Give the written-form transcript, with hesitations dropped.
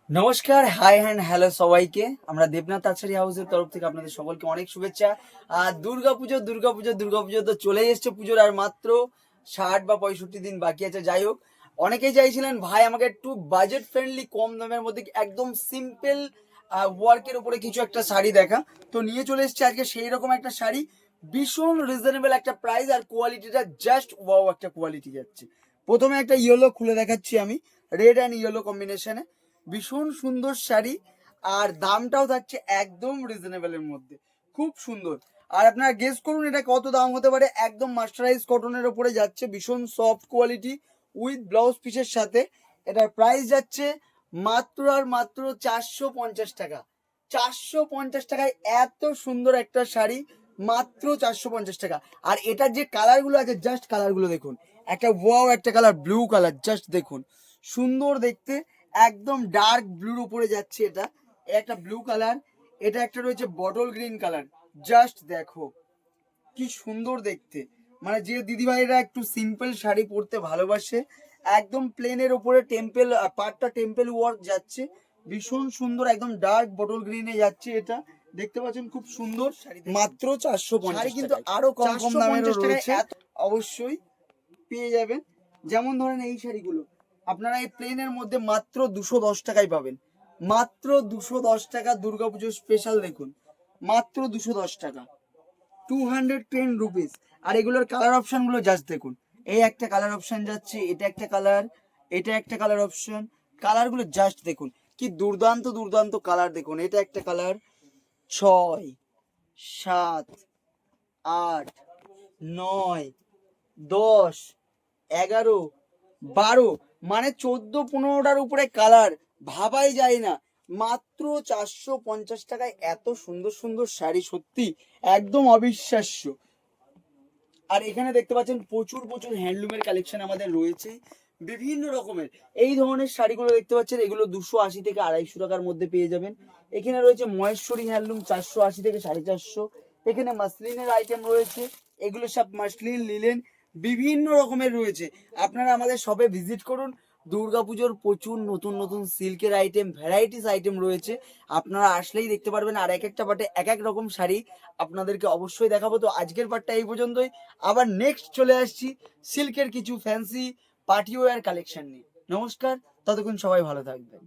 নমস্কার, high hand hello সবাইকে। আমরা দেবনাথ আচারি হাউসের তরফ থেকে আপনাদের সকলকে অনেক শুভেচ্ছা। আর দুর্গাপুজো তো চলে এসছে। পুজোর আর মাত্র 60 বা 65 দিন বাকি আছে। যাই হোক, অনেকেই চাইছিলেন ভাই আমাকে একটু বাজেট ফ্রেন্ডলি কম দামের মধ্যে একদম সিম্পল ওয়ার্কের উপরে কিছু একটা শাড়ি দেখা। তো নিয়ে চলে এসছে আজকে সেই রকম একটা শাড়ি, ভীষণ রিজনেবল একটা প্রাইস, আর কোয়ালিটিটা জাস্ট ওয়াও একটা কোয়ালিটি যাচ্ছে। প্রথমে একটা ইয়েলো খুলে দেখাচ্ছি আমি, রেড অ্যান্ড ইয়েলো কম্বিনেশনে, ভীষণ সুন্দর শাড়ি। আর দামটাও থাকছে একদম রিজনেবলের মধ্যে, খুব সুন্দর। আর আপনারা গেস করুন এটা কত দাম হতে পারে। একদম মাস্টারাইজ কটনের ওপরে যাচ্ছে, ভীষণ সফট কোয়ালিটি উইথ ব্লাউজ পিসের সাথে। এটার প্রাইস যাচ্ছে মাত্র আর মাত্র 450 টাকা। 450 টাকায় এত সুন্দর একটা শাড়ি, মাত্র 450 টাকা। আর এটার যে কালারগুলো আছে, জাস্ট কালারগুলো দেখুন। একটা ওয়াও একটা কালার, ব্লু কালার, জাস্ট দেখুন, সুন্দর দেখতে। একদম ডার্ক ব্লুর উপরে যাচ্ছে এটা, একটা ব্লু কালার। এটা একটা রয়েছে বটল গ্রিন কালার, জাস্ট দেখো কি সুন্দর দেখতে। মানে যে দিদিভাইরা একটু সিম্পল শাড়ি পরতে ভালোবাসে, একদম প্লেনের ওপরে টেম্পল পাটটা টেম্পল ওয়ার্ক যাচ্ছে, ভীষণ সুন্দর। একদম ডার্ক বটল গ্রিনে যাচ্ছে এটা, দেখতে পাচ্ছেন খুব সুন্দর। মাত্র 450, কিন্তু আরো কম কম দামের রয়েছে, অবশ্যই পেয়ে যাবেন। যেমন ধরেন এই শাড়িগুলো আপনারা এই প্লেনের মধ্যে মাত্র 210 টাকায় পাবেন। মাত্র 210 টাকা, দুর্গাপুজোর স্পেশাল দেখুন, মাত্র 210 টাকা, 210 রুপিস। আর এগুলোর কালার অপশন গুলো জাস্ট দেখুন। এই একটা কালার অপশন যাচ্ছে, এটা একটা কালার, এটা একটা কালার অপশন। কালার গুলো জাস্ট দেখুন, কি দুর্দান্ত দুর্দান্ত কালার দেখুন। এটা একটা কালার, 6, 7, 8, 9, 10, 11, 12, মানে 14-15টার উপরে কালার, ভাবাই যায় না। মাত্র 450 টাকায় এত সুন্দর সুন্দর শাড়ি, সত্যি একদম অবিশ্বাস্য। আর এখানে দেখতে পাচ্ছেন প্রচুর প্রচুর হ্যান্ডলুমের কালেকশন আমাদের রয়েছে, বিভিন্ন রকমের। এই ধরনের শাড়িগুলো দেখতে পাচ্ছেন, এগুলো 280 থেকে 250 টাকার মধ্যে পেয়ে যাবেন। এখানে রয়েছে মহেশ্বরী হ্যান্ডলুম, 480 থেকে 450। এখানে মাসলিনের আইটেম রয়েছে, এগুলো সব মাসলিন, লিলেন, বিভিন্ন রকমের রয়েছে। আপনারা আমাদের শপে ভিজিট করুন। দুর্গাপুজোর প্রচুর নতুন নতুন সিল্কের আইটেম, ভ্যারাইটিস আইটেম রয়েছে, আপনারা আসলেই দেখতে পারবেন। আর এক একটা পার্টে এক এক রকম শাড়ি আপনাদেরকে অবশ্যই দেখাবো। তো আজকের পার্টটা এই পর্যন্তই। আবার নেক্সট চলে আসছি সিল্কের কিছু ফ্যান্সি পার্টি ওয়্যার কালেকশন নিয়ে। নমস্কার, ততক্ষণ সবাই ভালো থাকবেন।